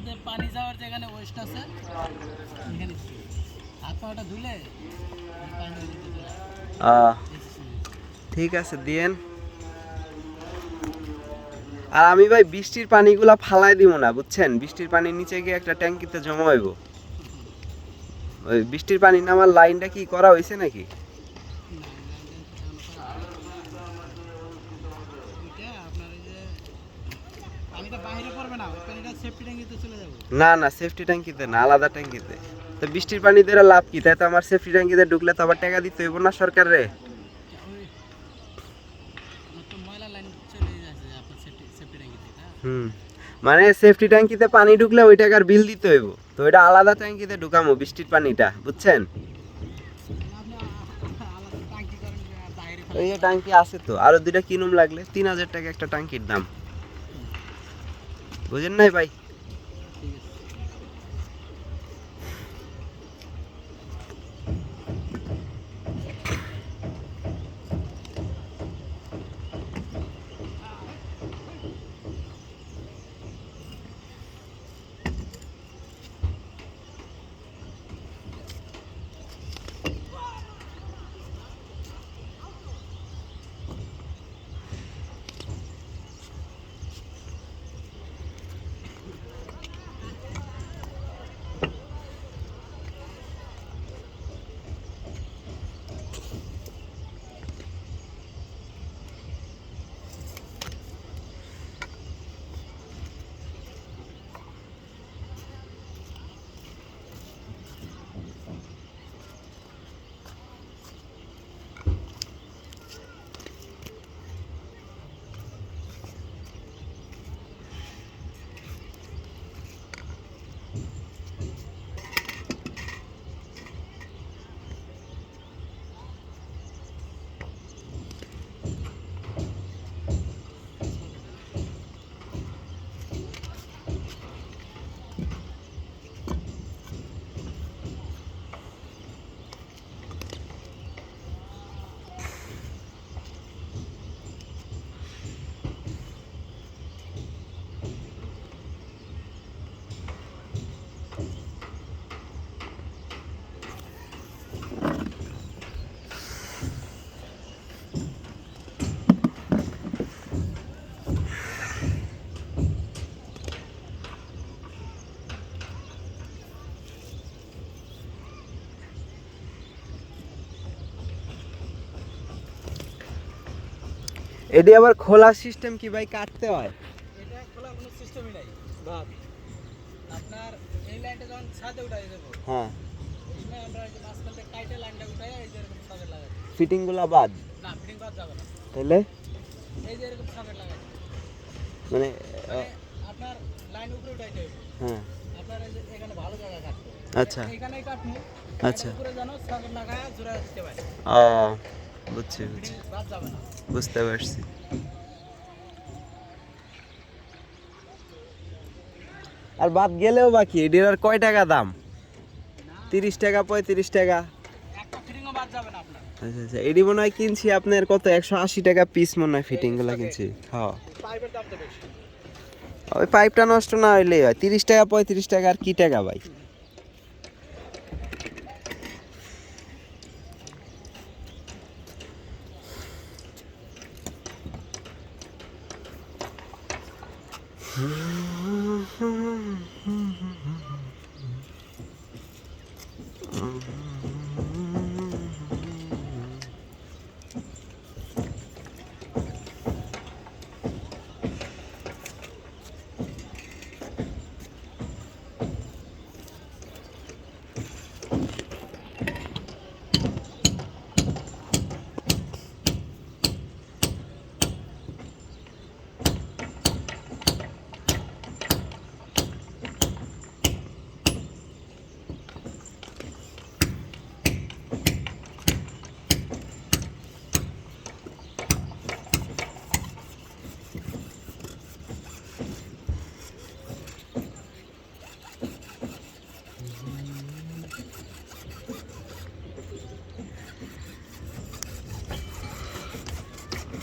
যে পানি যাওয়ার যেখানে ওয়েস্ট আছে এখানে হাত পাটা ধুলে পানি হয়ে যেতে চলে ঠিক আছে দিয়েন। আর আমি ভাই বৃষ্টির পানিগুলা ফালাই দিব না বুঝছেন, বৃষ্টির পানি নিচে গিয়ে একটা ট্যাঙ্কিতে জমা হইব। ওই বৃষ্টির পানি নামার লাইনটা কি করা হয়েছে নাকি? না না, সেফটি ট্যাঙ্কিতে না, আলাদা ট্যাঙ্কিতে। তো বৃষ্টির পানি দিয়ে লাভ কি? তাই তো আমার সেফটি ট্যাঙ্কিতে ঢুকলে তো আবার টাকা দিতে হইব না সরকারে? হুম, মানে সেফটি ট্যাঙ্কিতে পানি ঢুকলে ওই টাকার বিল দিতে হইব, তো এটা আলাদা ট্যাঙ্কিতে ঢুকামো বৃষ্টির পানিটা, বুঝছেন? ওই যে ট্যাঙ্কি আছে তো, আরো দুইটা কিনুম লাগলে 3000 টাকা একটা ট্যাঙ্কির দাম, বুঝেন নাই ভাই? এটি আবার খোলা সিস্টেম কি ভাই, কাটতে হয়? এটা খোলা কোনো সিস্টেমই নাই বাপ। আপনার এই লাইনটা যখন ছাদে উঠাই দেব, হ্যাঁ, ওই সময় আমরা এই যে মাঝখান থেকে কাইটে লাইনটা উঠাই এই যে এরকম সকেট লাগাই। ফিটিং গুলা বাদ? না, ফিটিং করা যাবে না। তাহলে এই যে এরকম সকেট লাগাই মানে মানে আপনার লাইন উপরে উঠাইতে হবে। হ্যাঁ, আপনার এই যে এখানে ভালো জায়গা কাটতে, আচ্ছা এখানেই কাটমু। আচ্ছা, উপরে যেন সকেট লাগায় জোড়া দিতে পারে। ও বুঝছি ফিটিং বুঝছি, বাদ যাবে না। বুঝতে পারছি। আর বাদ গেলেও বাকি এটির আর কয় টাকা দাম? 30 টাকা 35 টাকা? একটা ফিটিংও বাদ যাবে না আপনার। আচ্ছা আচ্ছা, এটি মনে হয় কিনছি আপনার কত 180 টাকা পিস মনে হয় ফিটিং গুলা কিনছি। হ্যাঁ, পাইপের দাম তো বেশি। ওই পাইপটা নষ্ট না হইলেই হয়। 30 টাকা 35 টাকা আর কি টাকা ভাই?